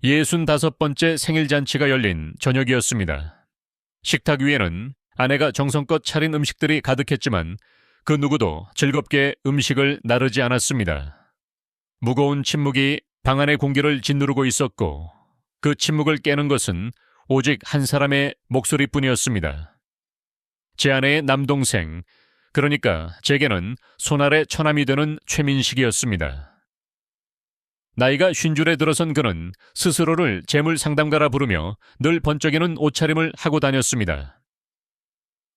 65번째 생일잔치가 열린 저녁이었습니다. 식탁 위에는 아내가 정성껏 차린 음식들이 가득했지만 그 누구도 즐겁게 음식을 나르지 않았습니다. 무거운 침묵이 방 안의 공기를 짓누르고 있었고 그 침묵을 깨는 것은 오직 한 사람의 목소리뿐이었습니다. 제 아내의 남동생, 그러니까 제게는 손아래 처남이 되는 최민식이었습니다. 나이가 50줄에 들어선 그는 스스로를 재물 상담가라 부르며 늘 번쩍이는 옷차림을 하고 다녔습니다.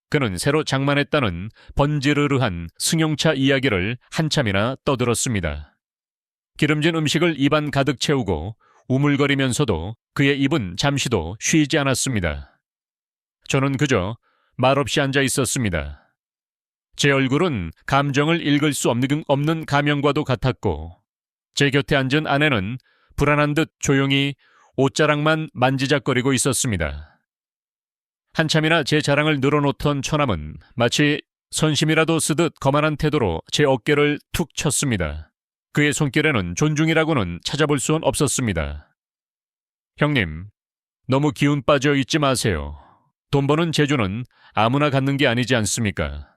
그는 새로 장만했다는 번지르르한 승용차 이야기를 한참이나 떠들었습니다. 기름진 음식을 입안 가득 채우고 우물거리면서도 그의 입은 잠시도 쉬지 않았습니다. 저는 그저 말없이 앉아 있었습니다. 제 얼굴은 감정을 읽을 수 없는 가면과도 같았고 제 곁에 앉은 아내는 불안한 듯 조용히 옷자락만 만지작거리고 있었습니다. 한참이나 제 자랑을 늘어놓던 처남은 마치 선심이라도 쓰듯 거만한 태도로 제 어깨를 툭 쳤습니다. 그의 손길에는 존중이라고는 찾아볼 수는 없었습니다. 형님, 너무 기운 빠져 있지 마세요. 돈 버는 재주는 아무나 갖는 게 아니지 않습니까?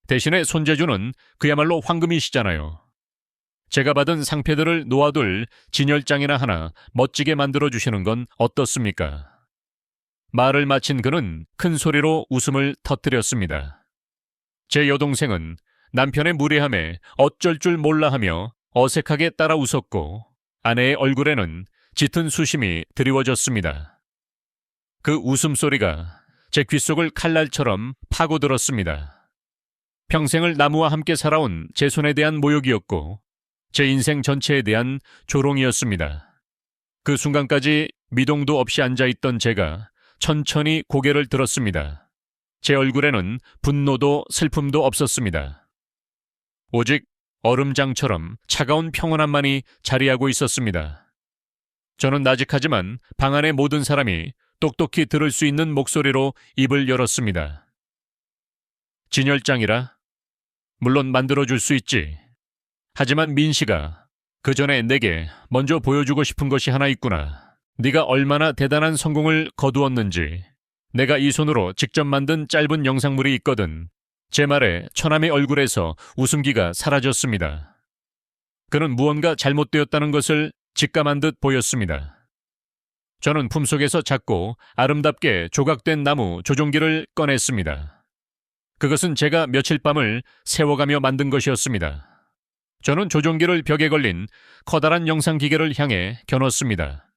대신에 손재주는 그야말로 황금이시잖아요. 제가 받은 상패들을 놓아둘 진열장이나 하나 멋지게 만들어주시는 건 어떻습니까? 말을 마친 그는 큰 소리로 웃음을 터뜨렸습니다. 제 여동생은 남편의 무례함에 어쩔 줄 몰라 하며 어색하게 따라 웃었고 아내의 얼굴에는 짙은 수심이 드리워졌습니다. 그 웃음소리가 제 귓속을 칼날처럼 파고들었습니다. 평생을 나무와 함께 살아온 제 손에 대한 모욕이었고 제 인생 전체에 대한 조롱이었습니다. 그 순간까지 미동도 없이 앉아있던 제가 천천히 고개를 들었습니다. 제 얼굴에는 분노도 슬픔도 없었습니다. 오직 얼음장처럼 차가운 평온함만이 자리하고 있었습니다. 저는 나직하지만 방 안의 모든 사람이 똑똑히 들을 수 있는 목소리로 입을 열었습니다. 진열장이라? 물론 만들어줄 수 있지. 하지만 민식아, 그 전에 내게 먼저 보여주고 싶은 것이 하나 있구나. 네가 얼마나 대단한 성공을 거두었는지. 내가 이 손으로 직접 만든 짧은 영상물이 있거든. 제 말에 처남의 얼굴에서 웃음기가 사라졌습니다. 그는 무언가 잘못되었다는 것을 직감한 듯 보였습니다. 저는 품속에서 작고 아름답게 조각된 나무 조종기를 꺼냈습니다. 그것은 제가 며칠 밤을 세워가며 만든 것이었습니다. 저는 조종기를 벽에 걸린 커다란 영상기계를 향해 겨눴습니다.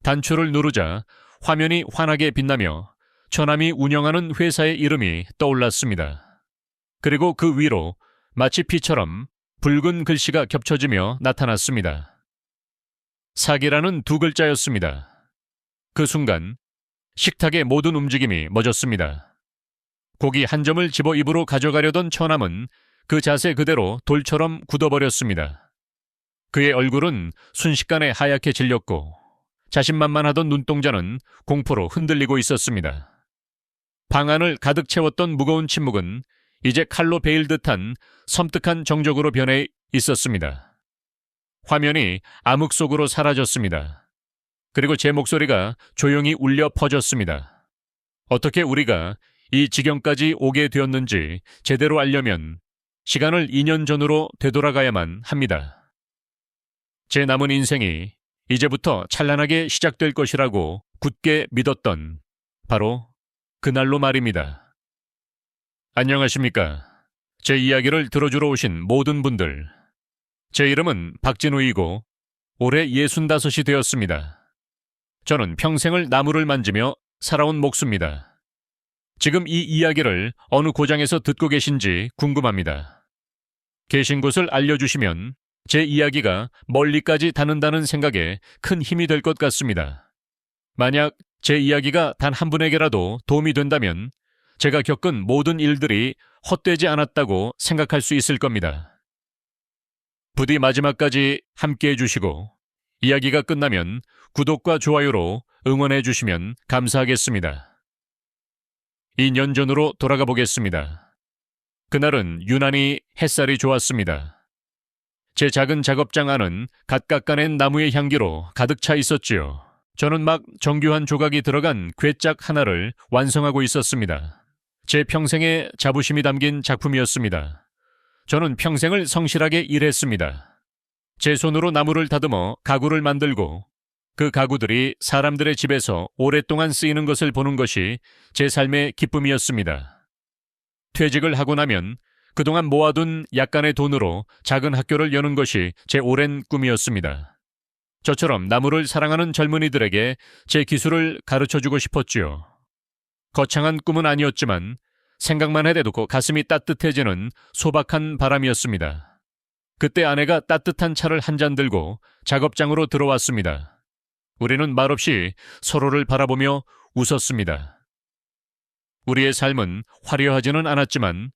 단추를 누르자 화면이 환하게 빛나며 처남이 운영하는 회사의 이름이 떠올랐습니다. 그리고 그 위로 마치 피처럼 붉은 글씨가 겹쳐지며 나타났습니다. 사기라는 두 글자였습니다. 그 순간 식탁의 모든 움직임이 멎었습니다. 고기 한 점을 집어 입으로 가져가려던 처남은 그 자세 그대로 돌처럼 굳어버렸습니다. 그의 얼굴은 순식간에 하얗게 질렸고 자신만만하던 눈동자는 공포로 흔들리고 있었습니다. 방 안을 가득 채웠던 무거운 침묵은 이제 칼로 베일 듯한 섬뜩한 정적으로 변해 있었습니다. 화면이 암흑 속으로 사라졌습니다. 그리고 제 목소리가 조용히 울려 퍼졌습니다. 어떻게 우리가 이 지경까지 오게 되었는지 제대로 알려면 시간을 2년 전으로 되돌아가야만 합니다. 제 남은 인생이 이제부터 찬란하게 시작될 것이라고 굳게 믿었던 바로 그날로 말입니다. 안녕하십니까. 제 이야기를 들어주러 오신 모든 분들. 제 이름은 박진우이고 올해 65이 되었습니다. 저는 평생을 나무를 만지며 살아온 목수입니다. 지금 이 이야기를 어느 고장에서 듣고 계신지 궁금합니다. 계신 곳을 알려주시면 제 이야기가 멀리까지 닿는다는 생각에 큰 힘이 될 것 같습니다. 만약 제 이야기가 단 한 분에게라도 도움이 된다면 제가 겪은 모든 일들이 헛되지 않았다고 생각할 수 있을 겁니다. 부디 마지막까지 함께 해주시고 이야기가 끝나면 구독과 좋아요로 응원해 주시면 감사하겠습니다. 2년 전으로 돌아가 보겠습니다. 그날은 유난히 햇살이 좋았습니다. 제 작은 작업장 안은 갓 깎아낸 나무의 향기로 가득 차 있었지요. 저는 막 정교한 조각이 들어간 괴짝 하나를 완성하고 있었습니다. 제 평생의 자부심이 담긴 작품이었습니다. 저는 평생을 성실하게 일했습니다. 제 손으로 나무를 다듬어 가구를 만들고 그 가구들이 사람들의 집에서 오랫동안 쓰이는 것을 보는 것이 제 삶의 기쁨이었습니다. 퇴직을 하고 나면 그동안 모아둔 약간의 돈으로 작은 학교를 여는 것이 제 오랜 꿈이었습니다. 저처럼 나무를 사랑하는 젊은이들에게 제 기술을 가르쳐주고 싶었지요. 거창한 꿈은 아니었지만 생각만 해도 가슴이 따뜻해지는 소박한 바람이었습니다. 그때 아내가 따뜻한 차를 한 잔 들고 작업장으로 들어왔습니다. 우리는 말없이 서로를 바라보며 웃었습니다. 우리의 삶은 화려하지는 않았지만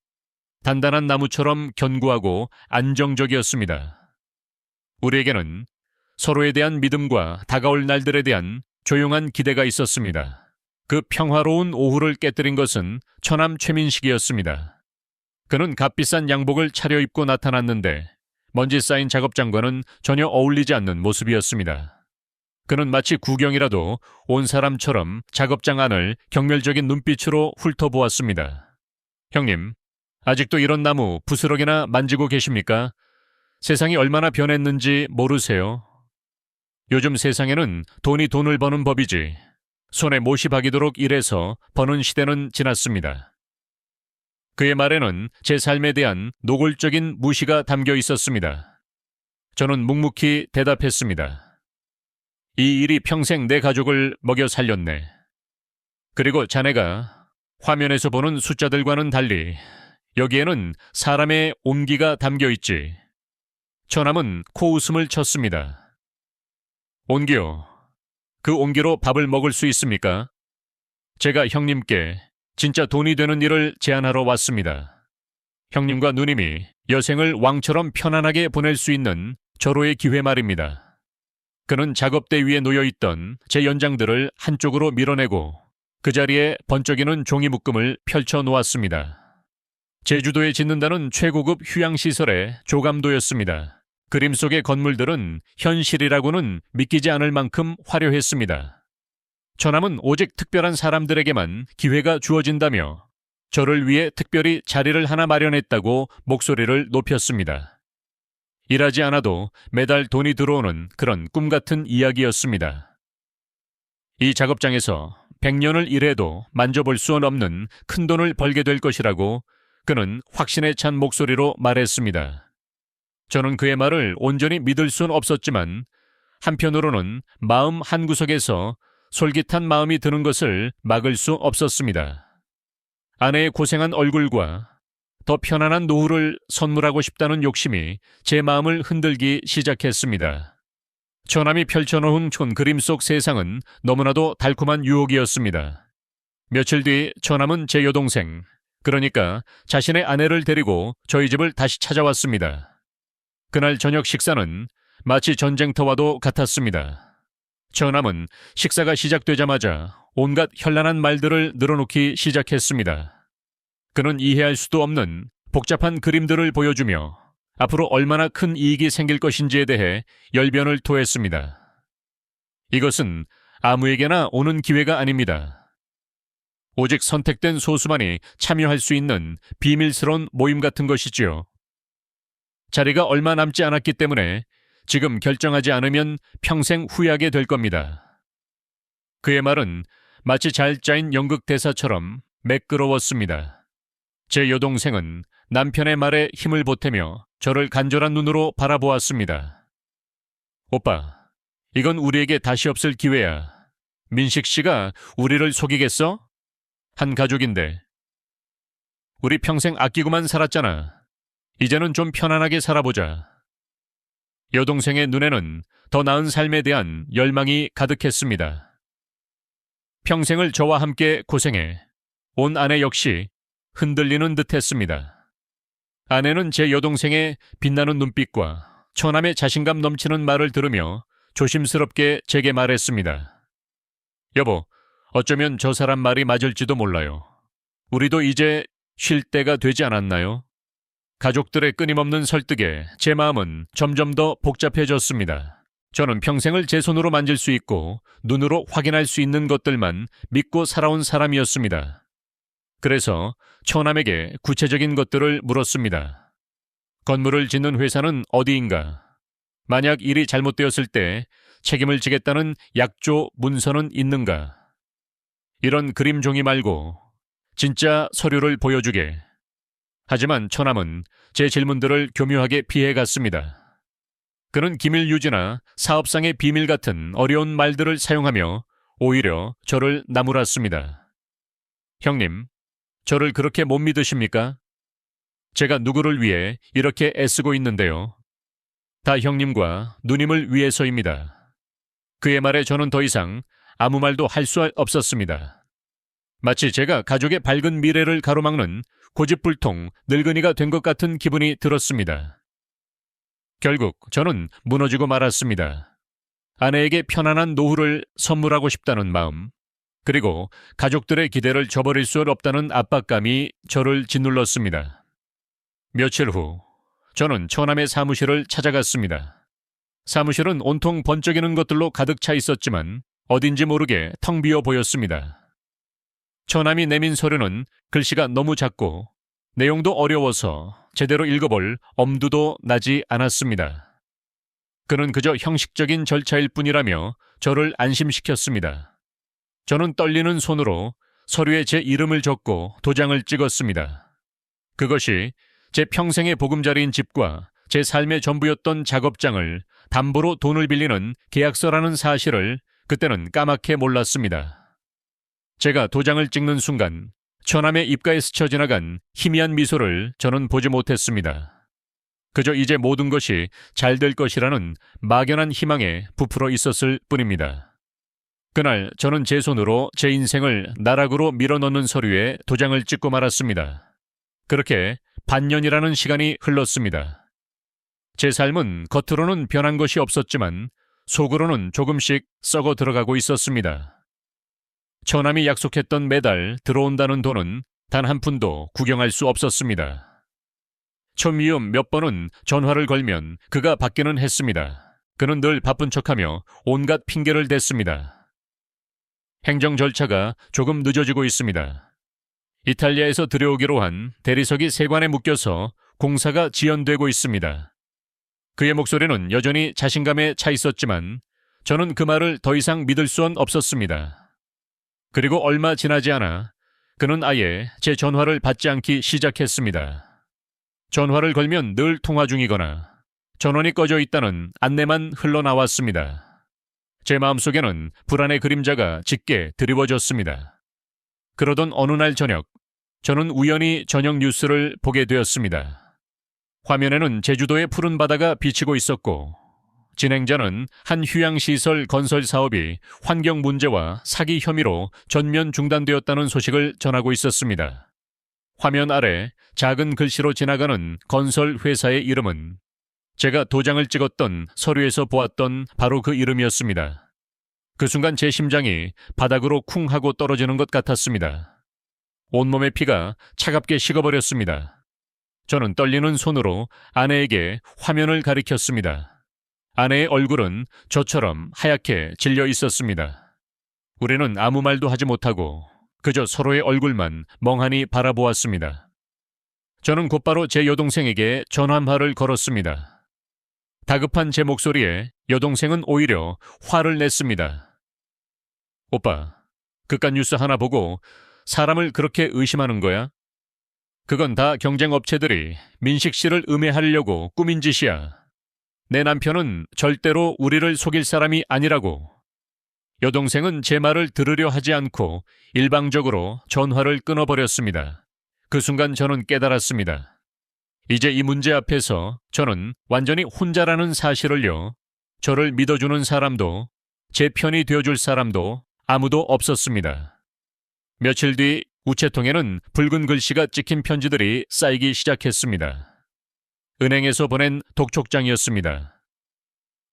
단단한 나무처럼 견고하고 안정적이었습니다. 우리에게는 서로에 대한 믿음과 다가올 날들에 대한 조용한 기대가 있었습니다. 그 평화로운 오후를 깨뜨린 것은 처남 최민식이었습니다. 그는 값비싼 양복을 차려입고 나타났는데 먼지 쌓인 작업장과는 전혀 어울리지 않는 모습이었습니다. 그는 마치 구경이라도 온 사람처럼 작업장 안을 경멸적인 눈빛으로 훑어보았습니다. 형님, 아직도 이런 나무 부스럭이나 만지고 계십니까? 세상이 얼마나 변했는지 모르세요? 요즘 세상에는 돈이 돈을 버는 법이지 손에 못이 박이도록 일해서 버는 시대는 지났습니다. 그의 말에는 제 삶에 대한 노골적인 무시가 담겨 있었습니다. 저는 묵묵히 대답했습니다. 이 일이 평생 내 가족을 먹여 살렸네. 그리고 자네가 화면에서 보는 숫자들과는 달리 여기에는 사람의 온기가 담겨 있지. 처남은 코웃음을 쳤습니다. 온기요. 그 온기로 밥을 먹을 수 있습니까? 제가 형님께 진짜 돈이 되는 일을 제안하러 왔습니다. 형님과 누님이 여생을 왕처럼 편안하게 보낼 수 있는 절호의 기회 말입니다. 그는 작업대 위에 놓여있던 제 연장들을 한쪽으로 밀어내고 그 자리에 번쩍이는 종이 묶음을 펼쳐 놓았습니다. 제주도에 짓는다는 최고급 휴양시설의 조감도였습니다. 그림 속의 건물들은 현실이라고는 믿기지 않을 만큼 화려했습니다. 처남은 오직 특별한 사람들에게만 기회가 주어진다며 저를 위해 특별히 자리를 하나 마련했다고 목소리를 높였습니다. 일하지 않아도 매달 돈이 들어오는 그런 꿈 같은 이야기였습니다. 이 작업장에서 100년을 일해도 만져볼 수는 없는 큰 돈을 벌게 될 것이라고 그는 확신에 찬 목소리로 말했습니다. 저는 그의 말을 온전히 믿을 수는 없었지만 한편으로는 마음 한구석에서 솔깃한 마음이 드는 것을 막을 수 없었습니다. 아내의 고생한 얼굴과 더 편안한 노후를 선물하고 싶다는 욕심이 제 마음을 흔들기 시작했습니다. 처남이 펼쳐놓은 촌 그림 속 세상은 너무나도 달콤한 유혹이었습니다. 며칠 뒤 처남은 제 여동생, 그러니까 자신의 아내를 데리고 저희 집을 다시 찾아왔습니다. 그날 저녁 식사는 마치 전쟁터와도 같았습니다. 처남은 식사가 시작되자마자 온갖 현란한 말들을 늘어놓기 시작했습니다. 그는 이해할 수도 없는 복잡한 그림들을 보여주며 앞으로 얼마나 큰 이익이 생길 것인지에 대해 열변을 토했습니다. 이것은 아무에게나 오는 기회가 아닙니다. 오직 선택된 소수만이 참여할 수 있는 비밀스러운 모임 같은 것이지요. 자리가 얼마 남지 않았기 때문에 지금 결정하지 않으면 평생 후회하게 될 겁니다. 그의 말은 마치 잘 짜인 연극 대사처럼 매끄러웠습니다. 제 여동생은 남편의 말에 힘을 보태며 저를 간절한 눈으로 바라보았습니다. 오빠, 이건 우리에게 다시 없을 기회야. 민식 씨가 우리를 속이겠어? 한 가족인데. 우리 평생 아끼고만 살았잖아. 이제는 좀 편안하게 살아보자. 여동생의 눈에는 더 나은 삶에 대한 열망이 가득했습니다. 평생을 저와 함께 고생해 온 아내 역시 흔들리는 듯했습니다. 아내는 제 여동생의 빛나는 눈빛과 처남의 자신감 넘치는 말을 들으며 조심스럽게 제게 말했습니다. 여보, 어쩌면 저 사람 말이 맞을지도 몰라요. 우리도 이제 쉴 때가 되지 않았나요? 가족들의 끊임없는 설득에 제 마음은 점점 더 복잡해졌습니다. 저는 평생을 제 손으로 만질 수 있고 눈으로 확인할 수 있는 것들만 믿고 살아온 사람이었습니다. 그래서 처남에게 구체적인 것들을 물었습니다. 건물을 짓는 회사는 어디인가? 만약 일이 잘못되었을 때 책임을 지겠다는 약조 문서는 있는가? 이런 그림 종이 말고 진짜 서류를 보여주게. 하지만 처남은 제 질문들을 교묘하게 피해갔습니다. 그는 기밀 유지나 사업상의 비밀 같은 어려운 말들을 사용하며 오히려 저를 나무랐습니다. 형님, 저를 그렇게 못 믿으십니까? 제가 누구를 위해 이렇게 애쓰고 있는데요. 다 형님과 누님을 위해서입니다. 그의 말에 저는 더 이상 아무 말도 할 수 없었습니다. 마치 제가 가족의 밝은 미래를 가로막는 고집불통 늙은이가 된 것 같은 기분이 들었습니다. 결국 저는 무너지고 말았습니다. 아내에게 편안한 노후를 선물하고 싶다는 마음, 그리고 가족들의 기대를 저버릴 수 없다는 압박감이 저를 짓눌렀습니다. 며칠 후 저는 처남의 사무실을 찾아갔습니다. 사무실은 온통 번쩍이는 것들로 가득 차 있었지만 어딘지 모르게 텅 비어 보였습니다. 처남이 내민 서류는 글씨가 너무 작고 내용도 어려워서 제대로 읽어볼 엄두도 나지 않았습니다. 그는 그저 형식적인 절차일 뿐이라며 저를 안심시켰습니다. 저는 떨리는 손으로 서류에 제 이름을 적고 도장을 찍었습니다. 그것이 제 평생의 보금자리인 집과 제 삶의 전부였던 작업장을 담보로 돈을 빌리는 계약서라는 사실을 그때는 까맣게 몰랐습니다. 제가 도장을 찍는 순간 처남의 입가에 스쳐 지나간 희미한 미소를 저는 보지 못했습니다. 그저 이제 모든 것이 잘 될 것이라는 막연한 희망에 부풀어 있었을 뿐입니다. 그날 저는 제 손으로 제 인생을 나락으로 밀어넣는 서류에 도장을 찍고 말았습니다. 그렇게 반년이라는 시간이 흘렀습니다. 제 삶은 겉으로는 변한 것이 없었지만 속으로는 조금씩 썩어 들어가고 있었습니다. 처남이 약속했던 매달 들어온다는 돈은 단 한 푼도 구경할 수 없었습니다. 처미음 몇 번은 전화를 걸면 그가 받기는 했습니다. 그는 늘 바쁜 척하며 온갖 핑계를 댔습니다. 행정 절차가 조금 늦어지고 있습니다. 이탈리아에서 들여오기로 한 대리석이 세관에 묶여서 공사가 지연되고 있습니다. 그의 목소리는 여전히 자신감에 차 있었지만 저는 그 말을 더 이상 믿을 수는 없었습니다. 그리고 얼마 지나지 않아 그는 아예 제 전화를 받지 않기 시작했습니다. 전화를 걸면 늘 통화 중이거나 전원이 꺼져 있다는 안내만 흘러나왔습니다. 제 마음속에는 불안의 그림자가 짙게 드리워졌습니다. 그러던 어느 날 저녁, 저는 우연히 저녁 뉴스를 보게 되었습니다. 화면에는 제주도의 푸른 바다가 비치고 있었고 진행자는 한 휴양시설 건설 사업이 환경 문제와 사기 혐의로 전면 중단되었다는 소식을 전하고 있었습니다. 화면 아래 작은 글씨로 지나가는 건설 회사의 이름은 제가 도장을 찍었던 서류에서 보았던 바로 그 이름이었습니다. 그 순간 제 심장이 바닥으로 쿵 하고 떨어지는 것 같았습니다. 온몸의 피가 차갑게 식어버렸습니다. 저는 떨리는 손으로 아내에게 화면을 가리켰습니다. 아내의 얼굴은 저처럼 하얗게 질려 있었습니다. 우리는 아무 말도 하지 못하고 그저 서로의 얼굴만 멍하니 바라보았습니다. 저는 곧바로 제 여동생에게 전화를 걸었습니다. 다급한 제 목소리에 여동생은 오히려 화를 냈습니다. 오빠, 그깟 뉴스 하나 보고 사람을 그렇게 의심하는 거야? 그건 다 경쟁업체들이 민식 씨를 음해하려고 꾸민 짓이야. 내 남편은 절대로 우리를 속일 사람이 아니라고. 여동생은 제 말을 들으려 하지 않고 일방적으로 전화를 끊어버렸습니다. 그 순간 저는 깨달았습니다. 이제 이 문제 앞에서 저는 완전히 혼자라는 사실을요. 저를 믿어주는 사람도 제 편이 되어줄 사람도 아무도 없었습니다. 며칠 뒤 우체통에는 붉은 글씨가 찍힌 편지들이 쌓이기 시작했습니다. 은행에서 보낸 독촉장이었습니다.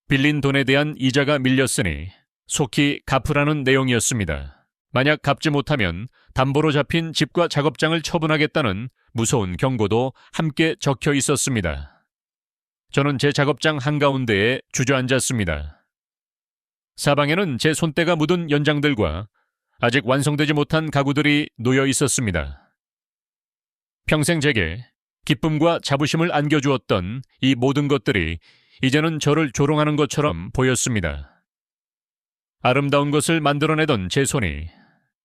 빌린 돈에 대한 이자가 밀렸으니 속히 갚으라는 내용이었습니다. 만약 갚지 못하면 담보로 잡힌 집과 작업장을 처분하겠다는 무서운 경고도 함께 적혀 있었습니다. 저는 제 작업장 한가운데에 주저앉았습니다. 사방에는 제 손때가 묻은 연장들과 아직 완성되지 못한 가구들이 놓여 있었습니다. 평생 제게 기쁨과 자부심을 안겨주었던 이 모든 것들이 이제는 저를 조롱하는 것처럼 보였습니다. 아름다운 것을 만들어내던 제 손이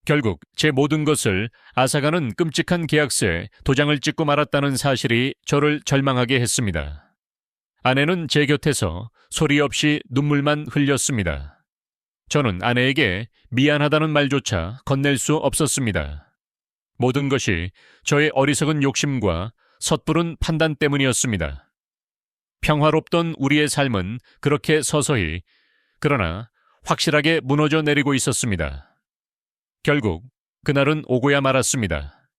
결국 제 모든 것을 앗아가는 끔찍한 계약서에 도장을 찍고 말았다는 사실이 저를 절망하게 했습니다. 아내는 제 곁에서 소리 없이 눈물만 흘렸습니다. 저는 아내에게 미안하다는 말조차 건넬 수 없었습니다. 모든 것이 저의 어리석은 욕심과 섣부른 판단 때문이었습니다. 평화롭던 우리의 삶은 그렇게 서서히, 그러나 확실하게 무너져 내리고 있었습니다. 결국 그날은 오고야 말았습니다.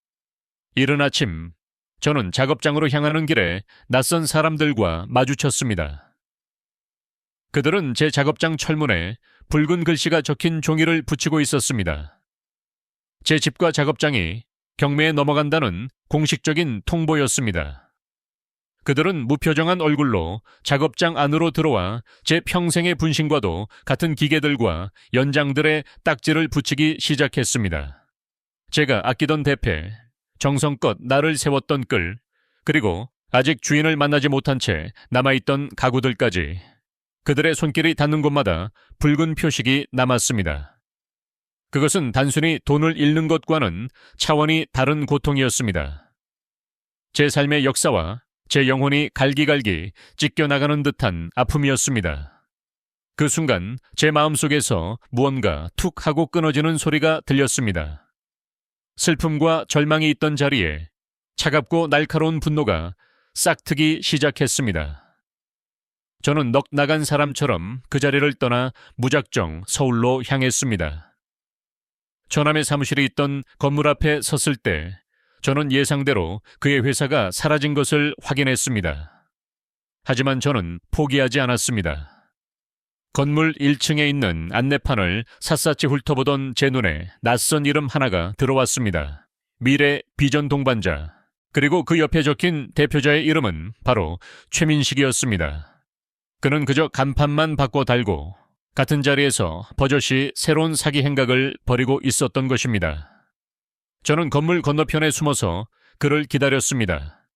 이른 아침, 저는 작업장으로 향하는 길에 낯선 사람들과 마주쳤습니다. 그들은 제 작업장 철문에 붉은 글씨가 적힌 종이를 붙이고 있었습니다. 제 집과 작업장이 경매에 넘어간다는 공식적인 통보였습니다. 그들은 무표정한 얼굴로 작업장 안으로 들어와 제 평생의 분신과도 같은 기계들과 연장들의 딱지를 붙이기 시작했습니다. 제가 아끼던 대패, 정성껏 날을 세웠던 끌, 그리고 아직 주인을 만나지 못한 채 남아있던 가구들까지 그들의 손길이 닿는 곳마다 붉은 표식이 남았습니다. 그것은 단순히 돈을 잃는 것과는 차원이 다른 고통이었습니다. 제 삶의 역사와 제 영혼이 갈기갈기 찢겨나가는 듯한 아픔이었습니다. 그 순간 제 마음속에서 무언가 툭 하고 끊어지는 소리가 들렸습니다. 슬픔과 절망이 있던 자리에 차갑고 날카로운 분노가 싹트기 시작했습니다. 저는 넋 나간 사람처럼 그 자리를 떠나 무작정 서울로 향했습니다. 처남의 사무실이 있던 건물 앞에 섰을 때 저는 예상대로 그의 회사가 사라진 것을 확인했습니다. 하지만 저는 포기하지 않았습니다. 건물 1층에 있는 안내판을 샅샅이 훑어보던 제 눈에 낯선 이름 하나가 들어왔습니다. 미래 비전 동반자. 그리고 그 옆에 적힌 대표자의 이름은 바로 최민식이었습니다. 그는 그저 간판만 바꿔 달고 같은 자리에서 버젓이 새로운 사기 행각을 벌이고 있었던 것입니다. 저는 건물 건너편에 숨어서 그를 기다렸습니다.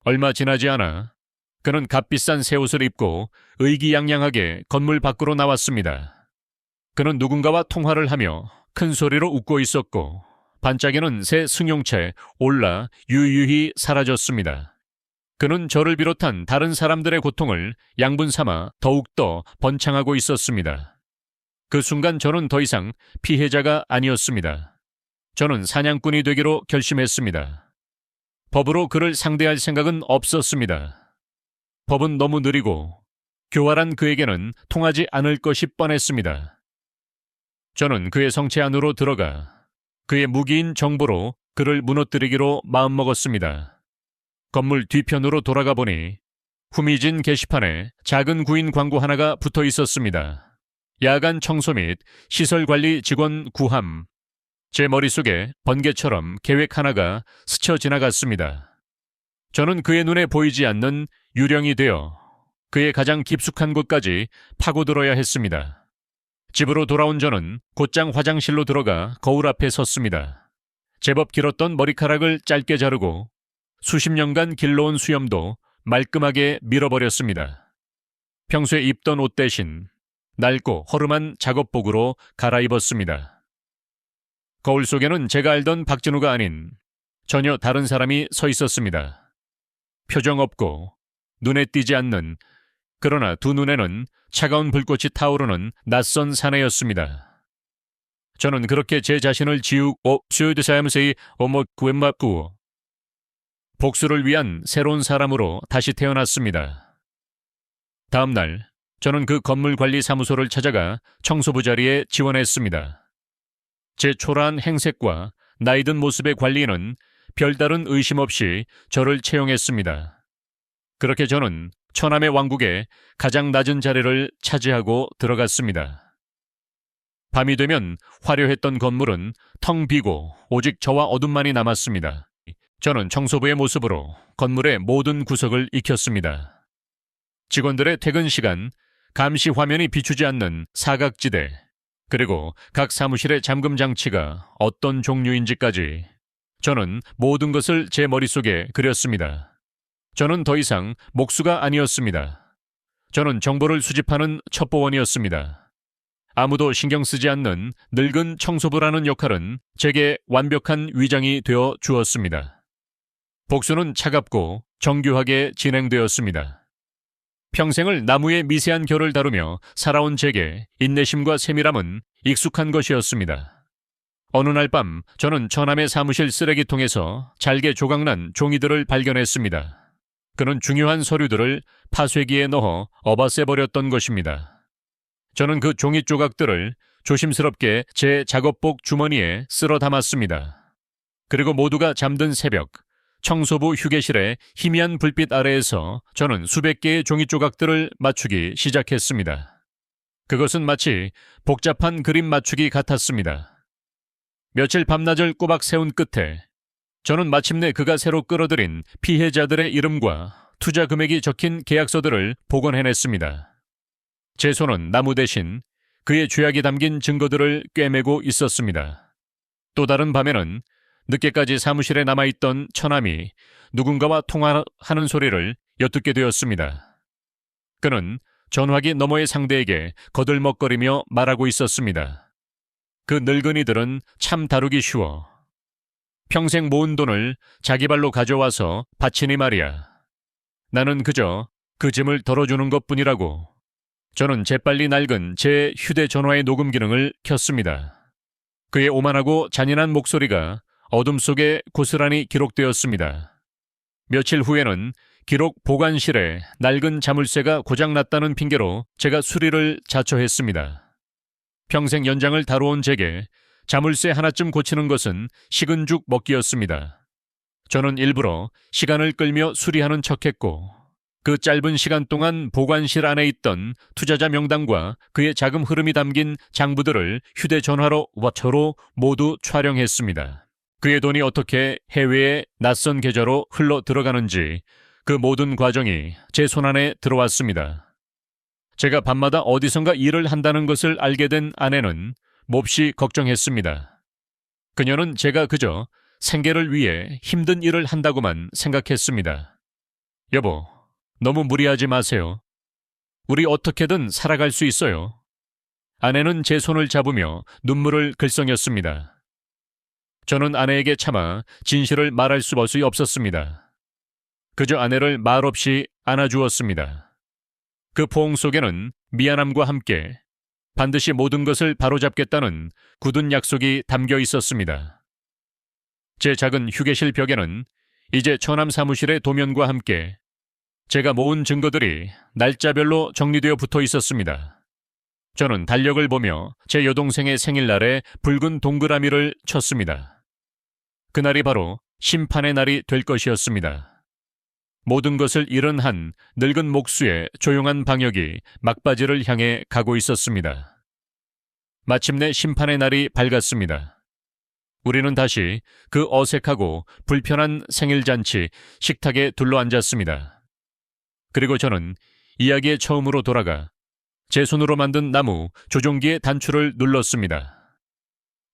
얼마 지나지 않아 그는 값비싼 새 옷을 입고 의기양양하게 건물 밖으로 나왔습니다. 그는 누군가와 통화를 하며 큰 소리로 웃고 있었고 반짝이는 새 승용차에 올라 유유히 사라졌습니다. 그는 저를 비롯한 다른 사람들의 고통을 양분 삼아 더욱더 번창하고 있었습니다. 그 순간 저는 더 이상 피해자가 아니었습니다. 저는 사냥꾼이 되기로 결심했습니다. 법으로 그를 상대할 생각은 없었습니다. 법은 너무 느리고 교활한 그에게는 통하지 않을 것이 뻔했습니다. 저는 그의 성체 안으로 들어가 그의 무기인 정보로 그를 무너뜨리기로 마음먹었습니다. 건물 뒤편으로 돌아가 보니 후미진 게시판에 작은 구인 광고 하나가 붙어 있었습니다. 야간 청소 및 시설관리 직원 구함. 제 머릿속에 번개처럼 계획 하나가 스쳐 지나갔습니다. 저는 그의 눈에 보이지 않는 유령이 되어 그의 가장 깊숙한 곳까지 파고들어야 했습니다. 집으로 돌아온 저는 곧장 화장실로 들어가 거울 앞에 섰습니다. 제법 길었던 머리카락을 짧게 자르고 수십 년간 길러온 수염도 말끔하게 밀어버렸습니다. 평소에 입던 옷 대신 낡고 허름한 작업복으로 갈아입었습니다. 거울 속에는 제가 알던 박진우가 아닌 전혀 다른 사람이 서 있었습니다. 표정 없고 눈에 띄지 않는, 그러나 두 눈에는 차가운 불꽃이 타오르는 낯선 사내였습니다. 저는 그렇게 제 자신을 지우고 수요드사야무세이 어머 구엠마구 복수를 위한 새로운 사람으로 다시 태어났습니다. 다음 날 저는 그 건물 관리 사무소를 찾아가 청소부 자리에 지원했습니다. 제 초라한 행색과 나이든 모습의 관리인은 별다른 의심 없이 저를 채용했습니다. 그렇게 저는 처남의 왕국의 가장 낮은 자리를 차지하고 들어갔습니다. 밤이 되면 화려했던 건물은 텅 비고 오직 저와 어둠만이 남았습니다. 저는 청소부의 모습으로 건물의 모든 구석을 익혔습니다. 직원들의 퇴근 시간, 감시 화면이 비추지 않는 사각지대, 그리고 각 사무실의 잠금 장치가 어떤 종류인지까지 저는 모든 것을 제 머릿속에 그렸습니다. 저는 더 이상 목수가 아니었습니다. 저는 정보를 수집하는 첩보원이었습니다. 아무도 신경 쓰지 않는 늙은 청소부라는 역할은 제게 완벽한 위장이 되어 주었습니다. 복수는 차갑고 정교하게 진행되었습니다. 평생을 나무의 미세한 결을 다루며 살아온 제게 인내심과 세밀함은 익숙한 것이었습니다. 어느 날 밤 저는 처남의 사무실 쓰레기통에서 잘게 조각난 종이들을 발견했습니다. 그는 중요한 서류들을 파쇄기에 넣어 업아세버렸던 것입니다. 저는 그 종이 조각들을 조심스럽게 제 작업복 주머니에 쓸어 담았습니다. 그리고 모두가 잠든 새벽, 청소부 휴게실의 희미한 불빛 아래에서 저는 수백 개의 종이 조각들을 맞추기 시작했습니다. 그것은 마치 복잡한 그림 맞추기 같았습니다. 며칠 밤낮을 꼬박 세운 끝에 저는 마침내 그가 새로 끌어들인 피해자들의 이름과 투자 금액이 적힌 계약서들을 복원해냈습니다. 제 손은 나무 대신 그의 죄악이 담긴 증거들을 꿰매고 있었습니다. 또 다른 밤에는 늦게까지 사무실에 남아있던 처남이 누군가와 통화하는 소리를 엿듣게 되었습니다. 그는 전화기 너머의 상대에게 거들먹거리며 말하고 있었습니다. 그 늙은이들은 참 다루기 쉬워. 평생 모은 돈을 자기 발로 가져와서 바치니 말이야. 나는 그저 그 짐을 덜어주는 것뿐이라고. 저는 재빨리 낡은 제 휴대전화의 녹음 기능을 켰습니다. 그의 오만하고 잔인한 목소리가 어둠 속에 고스란히 기록되었습니다. 며칠 후에는 기록 보관실에 낡은 자물쇠가 고장났다는 핑계로 제가 수리를 자처했습니다. 평생 연장을 다뤄온 제게 자물쇠 하나쯤 고치는 것은 식은 죽 먹기였습니다. 저는 일부러 시간을 끌며 수리하는 척했고 그 짧은 시간 동안 보관실 안에 있던 투자자 명단과 그의 자금 흐름이 담긴 장부들을 휴대전화로 와처로 모두 촬영했습니다. 그의 돈이 어떻게 해외의 낯선 계좌로 흘러 들어가는지 그 모든 과정이 제 손안에 들어왔습니다. 제가 밤마다 어디선가 일을 한다는 것을 알게 된 아내는 몹시 걱정했습니다. 그녀는 제가 그저 생계를 위해 힘든 일을 한다고만 생각했습니다. 여보, 너무 무리하지 마세요. 우리 어떻게든 살아갈 수 있어요. 아내는 제 손을 잡으며 눈물을 글썽였습니다. 저는 아내에게 차마 진실을 말할 수밖에 없었습니다. 그저 아내를 말없이 안아주었습니다. 그 포옹 속에는 미안함과 함께 반드시 모든 것을 바로잡겠다는 굳은 약속이 담겨 있었습니다. 제 작은 휴게실 벽에는 이제 처남 사무실의 도면과 함께 제가 모은 증거들이 날짜별로 정리되어 붙어 있었습니다. 저는 달력을 보며 제 여동생의 생일날에 붉은 동그라미를 쳤습니다. 그날이 바로 심판의 날이 될 것이었습니다. 모든 것을 잃은 한 늙은 목수의 조용한 방역이 막바지를 향해 가고 있었습니다. 마침내 심판의 날이 밝았습니다. 우리는 다시 그 어색하고 불편한 생일잔치 식탁에 둘러앉았습니다. 그리고 저는 이야기의 처음으로 돌아가 제 손으로 만든 나무 조종기의 단추를 눌렀습니다.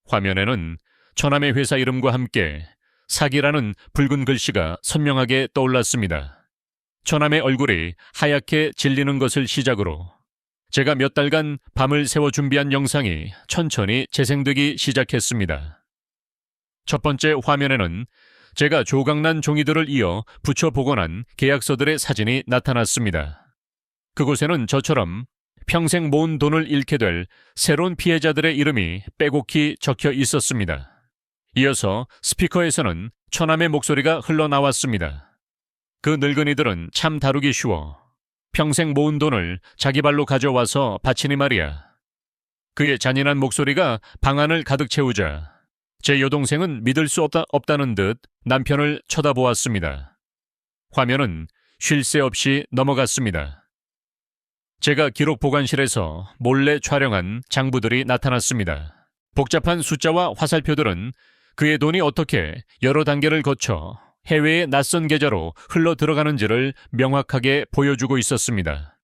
화면에는 처남의 회사 이름과 함께 사기라는 붉은 글씨가 선명하게 떠올랐습니다. 처남의 얼굴이 하얗게 질리는 것을 시작으로 제가 몇 달간 밤을 새워 준비한 영상이 천천히 재생되기 시작했습니다. 첫 번째 화면에는 제가 조각난 종이들을 이어 붙여 복원한 계약서들의 사진이 나타났습니다. 그곳에는 저처럼 평생 모은 돈을 잃게 될 새로운 피해자들의 이름이 빼곡히 적혀 있었습니다. 이어서 스피커에서는 처남의 목소리가 흘러나왔습니다. 그 늙은이들은 참 다루기 쉬워. 평생 모은 돈을 자기 발로 가져와서 바치니 말이야. 그의 잔인한 목소리가 방 안을 가득 채우자 제 여동생은 믿을 수 없다는 듯 남편을 쳐다보았습니다. 화면은 쉴 새 없이 넘어갔습니다. 제가 기록 보관실에서 몰래 촬영한 장부들이 나타났습니다. 복잡한 숫자와 화살표들은 그의 돈이 어떻게 여러 단계를 거쳐 해외의 낯선 계좌로 흘러 들어가는지를 명확하게 보여주고 있었습니다.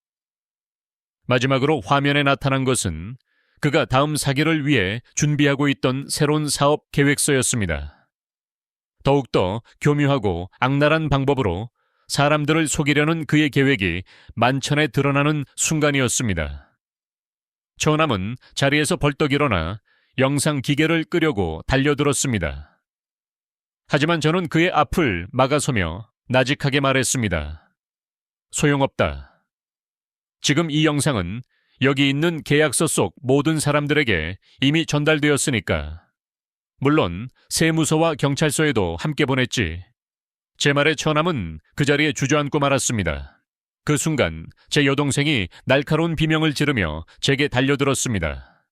마지막으로 화면에 나타난 것은 그가 다음 사기를 위해 준비하고 있던 새로운 사업 계획서였습니다. 더욱더 교묘하고 악랄한 방법으로 사람들을 속이려는 그의 계획이 만천에 드러나는 순간이었습니다. 처남은 자리에서 벌떡 일어나 영상 기계를 끄려고 달려들었습니다. 하지만 저는 그의 앞을 막아서며 나직하게 말했습니다. 소용없다. 지금 이 영상은 여기 있는 계약서 속 모든 사람들에게 이미 전달되었으니까. 물론 세무서와 경찰서에도 함께 보냈지. 제 말에 처남은 그 자리에 주저앉고 말았습니다. 그 순간 제 여동생이 날카로운 비명을 지르며 제게 달려들었습니다.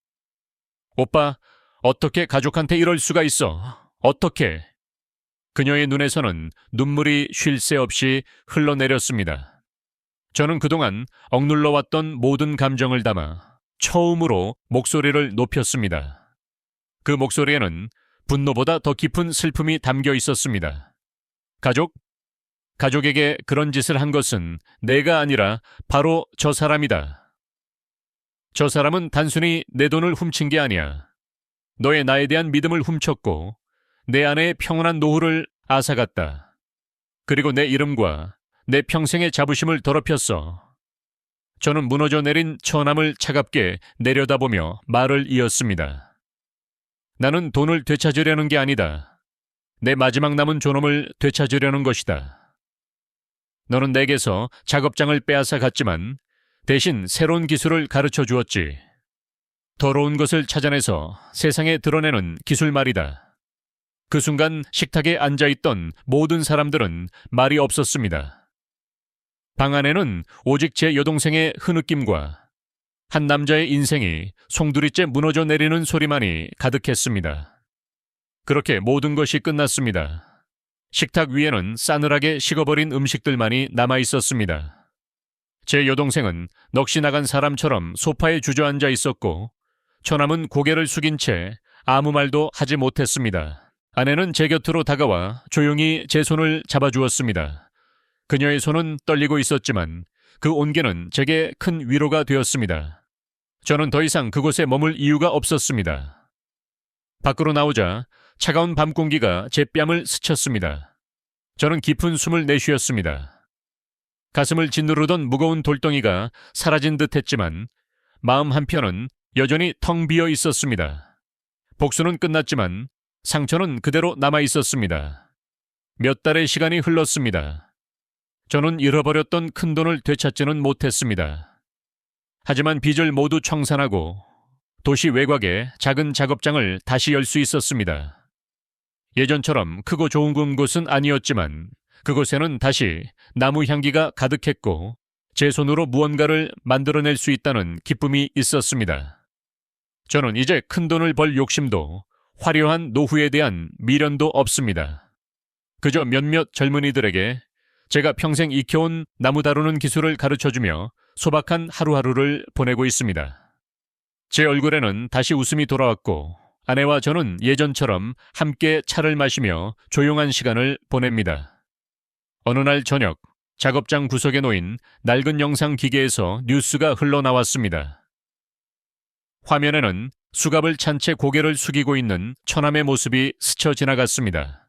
오빠, 어떻게 가족한테 이럴 수가 있어? 어떻게? 그녀의 눈에서는 눈물이 쉴 새 없이 흘러내렸습니다. 저는 그동안 억눌러왔던 모든 감정을 담아 처음으로 목소리를 높였습니다. 그 목소리에는 분노보다 더 깊은 슬픔이 담겨 있었습니다. 가족에게 그런 짓을 한 것은 내가 아니라 바로 저 사람이다. 저 사람은 단순히 내 돈을 훔친 게 아니야. 너의 나에 대한 믿음을 훔쳤고 내 아내의 평온한 노후를 앗아갔다. 그리고 내 이름과 내 평생의 자부심을 더럽혔어. 저는 무너져 내린 처남을 차갑게 내려다보며 말을 이었습니다. 나는 돈을 되찾으려는 게 아니다. 내 마지막 남은 존엄을 되찾으려는 것이다. 너는 내게서 작업장을 빼앗아 갔지만 대신 새로운 기술을 가르쳐 주었지. 더러운 것을 찾아내서 세상에 드러내는 기술 말이다. 그 순간 식탁에 앉아있던 모든 사람들은 말이 없었습니다. 방 안에는 오직 제 여동생의 흐느낌과 한 남자의 인생이 송두리째 무너져 내리는 소리만이 가득했습니다. 그렇게 모든 것이 끝났습니다. 식탁 위에는 싸늘하게 식어버린 음식들만이 남아있었습니다. 제 여동생은 넋이 나간 사람처럼 소파에 주저앉아 있었고 처남은 고개를 숙인 채 아무 말도 하지 못했습니다. 아내는 제 곁으로 다가와 조용히 제 손을 잡아주었습니다. 그녀의 손은 떨리고 있었지만 그 온기는 제게 큰 위로가 되었습니다. 저는 더 이상 그곳에 머물 이유가 없었습니다. 밖으로 나오자 차가운 밤 공기가 제 뺨을 스쳤습니다. 저는 깊은 숨을 내쉬었습니다. 가슴을 짓누르던 무거운 돌덩이가 사라진 듯 했지만 마음 한편은 여전히 텅 비어 있었습니다. 복수는 끝났지만 상처는 그대로 남아 있었습니다. 몇 달의 시간이 흘렀습니다. 저는 잃어버렸던 큰돈을 되찾지는 못했습니다. 하지만 빚을 모두 청산하고 도시 외곽에 작은 작업장을 다시 열 수 있었습니다. 예전처럼 크고 좋은 곳은 아니었지만 그곳에는 다시 나무 향기가 가득했고 제 손으로 무언가를 만들어낼 수 있다는 기쁨이 있었습니다. 저는 이제 큰돈을 벌 욕심도 화려한 노후에 대한 미련도 없습니다. 그저 몇몇 젊은이들에게 제가 평생 익혀온 나무 다루는 기술을 가르쳐주며 소박한 하루하루를 보내고 있습니다. 제 얼굴에는 다시 웃음이 돌아왔고 아내와 저는 예전처럼 함께 차를 마시며 조용한 시간을 보냅니다. 어느 날 저녁, 작업장 구석에 놓인 낡은 영상 기계에서 뉴스가 흘러나왔습니다. 화면에는 수갑을 찬 채 고개를 숙이고 있는 처남의 모습이 스쳐 지나갔습니다.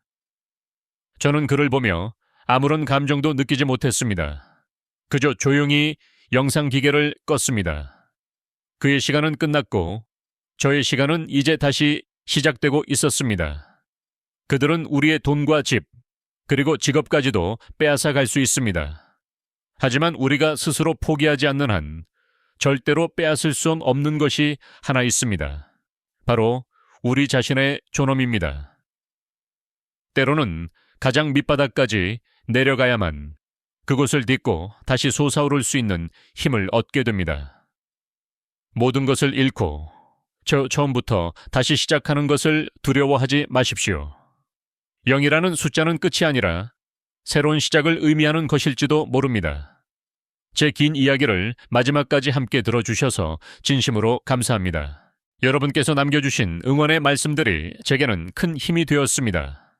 저는 그를 보며 아무런 감정도 느끼지 못했습니다. 그저 조용히 영상 기계를 껐습니다. 그의 시간은 끝났고 저의 시간은 이제 다시 시작되고 있었습니다. 그들은 우리의 돈과 집, 그리고 직업까지도 빼앗아 갈 수 있습니다. 하지만 우리가 스스로 포기하지 않는 한 절대로 빼앗을 수 없는 것이 하나 있습니다. 바로 우리 자신의 존엄입니다. 때로는 가장 밑바닥까지 내려가야만 그곳을 딛고 다시 솟아오를 수 있는 힘을 얻게 됩니다. 모든 것을 잃고 처음부터 다시 시작하는 것을 두려워하지 마십시오. 0이라는 숫자는 끝이 아니라 새로운 시작을 의미하는 것일지도 모릅니다. 제 긴 이야기를 마지막까지 함께 들어주셔서 진심으로 감사합니다. 여러분께서 남겨주신 응원의 말씀들이 제게는 큰 힘이 되었습니다.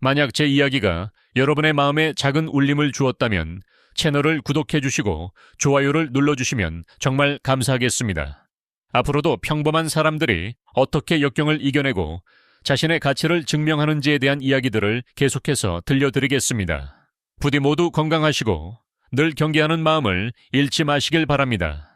만약 제 이야기가 여러분의 마음에 작은 울림을 주었다면 채널을 구독해주시고 좋아요를 눌러주시면 정말 감사하겠습니다. 앞으로도 평범한 사람들이 어떻게 역경을 이겨내고 자신의 가치를 증명하는지에 대한 이야기들을 계속해서 들려드리겠습니다. 부디 모두 건강하시고 늘 경계하는 마음을 잃지 마시길 바랍니다.